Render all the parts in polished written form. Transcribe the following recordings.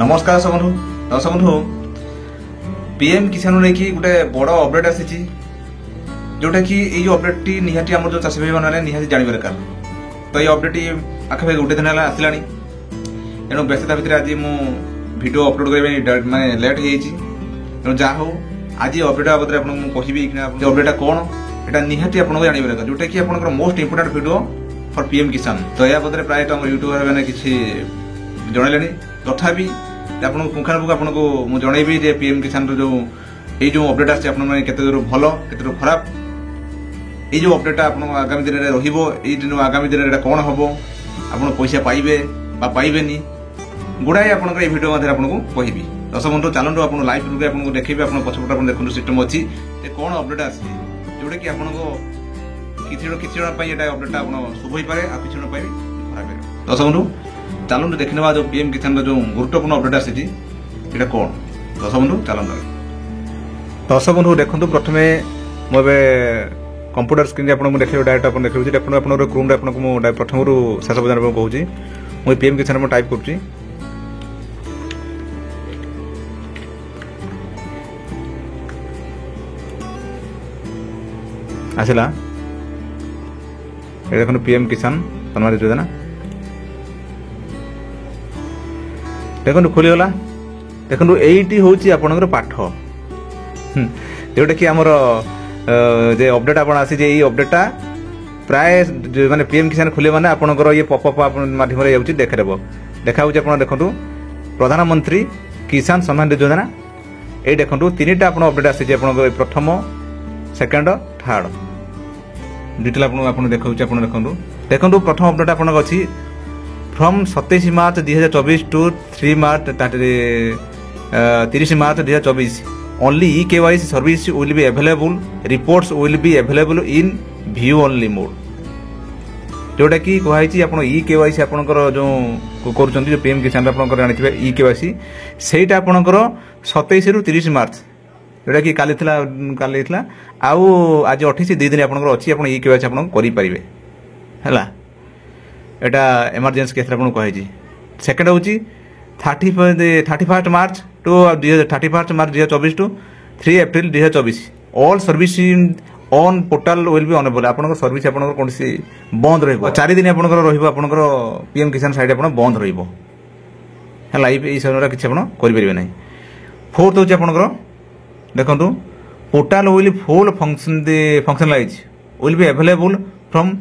नमस्कार बंधु दर्शक बंधु पीएम किसान लेकिन गोटे बड़ अपडेट आसी जोटा कि ये अपडेट टी निहाती आम जो चाषी भाई मैंने निहाती जानवे दरकार। तो ये अपडेट आखिर गोटे दिन आसला तेणु व्यस्तता भितर आज मुझे अपलोड करने माने लेट हो जहाँ हो आज अपडेट बाबद आपको कहबी अपडेटा कौन यहाँ निहाती आपको जानवे दरकार जोटा कि आप most important video for PM किसान। तो यह बदले प्रायत यूट्यूबर मैंने किसी जनइले तथापि आपको पुंखानुपुख आपको मुझे जनइबी जे पीएम किसान जो ये अपडेट आसे केते दूर भल केते दूर खराब ये जो अपडेटा आप आगामी दिन में आगामी दिन में कौन हम आप पैसा पाइबे पाइबेनी गुड़ाए आप भिडियो मध्य आपको कहबी। दर्शक बंधु चलते आप लाइव रूप आपको देखेबी आप पछपटे आप देखते सिस्टम अच्छी कौन अपडेट आसी जोटा कि आपको किसी अपडेटा आप शुभ हो पाए किसी जन पाए खराब। दर्शक बंधु चलते देखने जो पीएम किसान जो गुरुत्वपूर्ण अपडेट आसी कौन दर्शक बंधु चलते। दर्शक बंधु देखो प्रथम मुझे कंप्यूटर स्क्रीन आपको देखिए डायरेक्ट आप देखिए देखो आप क्रोम आपको प्रथम शेष पर्यटन कहूँ मुझे पीएम किसान टाइप कर आसला देखो पीएम किसान सम्मान योजना देखो खोलीगला देखो यही हूँ आपंकर पाठ जोटा कि आमर जे अपडेट आप आसी ये अपडेटा प्राय माने पीएम किसान खोल मैंने आपंकर ये पपअप माध्यम देखा देखा देखो प्रधानमंत्री किसान सम्मान योजना ये देखो तीन टा अपडेट आसी प्रथम सेकेंड थर्ड डिटेल आपको देखा देखो देखो प्रथम अपडेट आप अच्छी from 27 March 2024 to 3 March 30 March 2024 only eKYC service will be available reports will be available in view only mode जोटा कि कहुई आप eKYC आपंकर जो कर पीएम किसान आप जानते eKYC सहीटा आपंकर 27 रु 30 मार्च जोटा कि काली आउ आज 28 2 दिन आपंकर अच्छी आप eKYC आप करें एटा इमरजेंसी केस आपको कही। सेकेंड हूँ 31 March to 31 March 2024 to 3 April 2024 all service on portal will be enable आपंकर सर्विस आप कौन बंद रही दिन आपंकर पीएम किसान साइट आप बंद रहा ये समय किसी करें ना। फोर्थ हूँ आपंकर देखो portal will full functionalize will be available from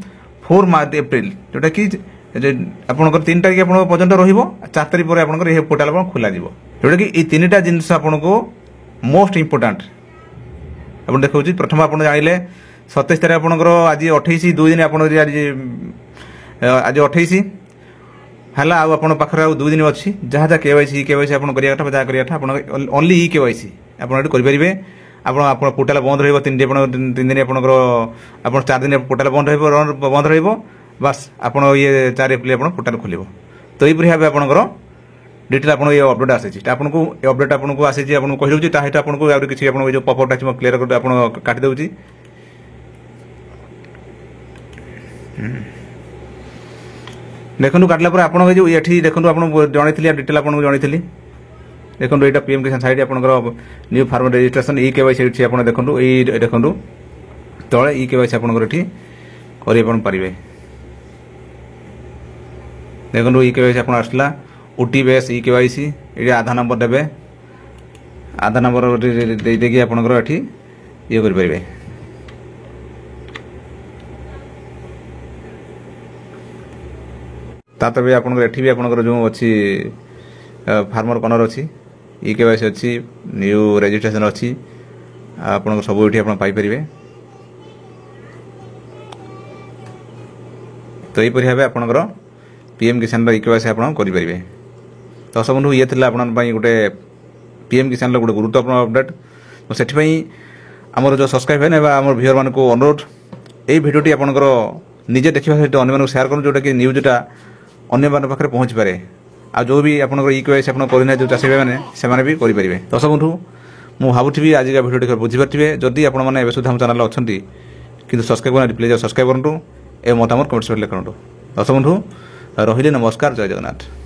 4 March April जोटा कि आपंकर 3 तारीख पर्यटन रो4 तारीख पर आप पोर्टाल खोल जोटा कि ये 3टा जिनस आपको मोस्ट इंपोर्टाट आप देखा प्रथम आप जानले 27 तारीख आपंकर आज 28 2 दिन आप आज 28 है आप पाखे 2 दिन अच्छी जहाँ जहाँ केवाईसी आप करा ओनली eKYC आप करेंगे आप पोर्टाल बंद रही 3 दिन आप 4 दिन पोर्टाल बंद रही बस आप ये 4 एप्रिल आप पोर्टाल खोल। तो यही भाव आपंकर डिटेल आप अपडेट आसी आपको अपडेट आपको आसी कही दूसरी आपको किसी जो पपअपटा क्लीयर कर काटी दूसरी देखो काटला आप ये देखो आपको जन डिटेल आपको जन देखो यहाँ पीएम किसान साइट आपंकर न्यू फार्मर रजिस्ट्रेशन eKYC आप देखो ये देखो तले eKYC आपंकर करें देखो eKYC आप आसला OTBS eKYC ये आधार नंबर देवे आधार नंबर देकी आपंकर ये करें तापर भी आपंकर जो अच्छी फार्मर कॉर्नर अच्छी eKYC अच्छी न्यू रजिस्ट्रेशन अच्छी आप सब ये पाइपर। तो यहीपरि भाव आपंकर पीएम किसान eKYC आप करेंगे। दर्शक बंधु ये गोटे पीएम किसान गोटे गुरुत्वपूर्ण अपडेट तो से आमर जो सब्सक्राइब है आम व्यूअर मान को अनुरोध यही भिडियोटी आपंकर निजे देखा सहित अन्य शेयर करूँ जोटा कि न्यूजटा अन्य पाखे पहुँची पारे आ जो भी आपंकर eKYC आप करना जो चाषी भाई मैंने भी करेंगे। दर्शक बंधु मुझे भावुवी आज का भिडियो बुझीपारे जदि आपने सुधा आम चैनल अच्छा कि सब्सक्राइब करना प्लीज सब्सक्राइब करूँ ए मतामत कमेंट सेक्शन में करूँ। दर्शक बंधु रही नमस्कार जय जगन्नाथ।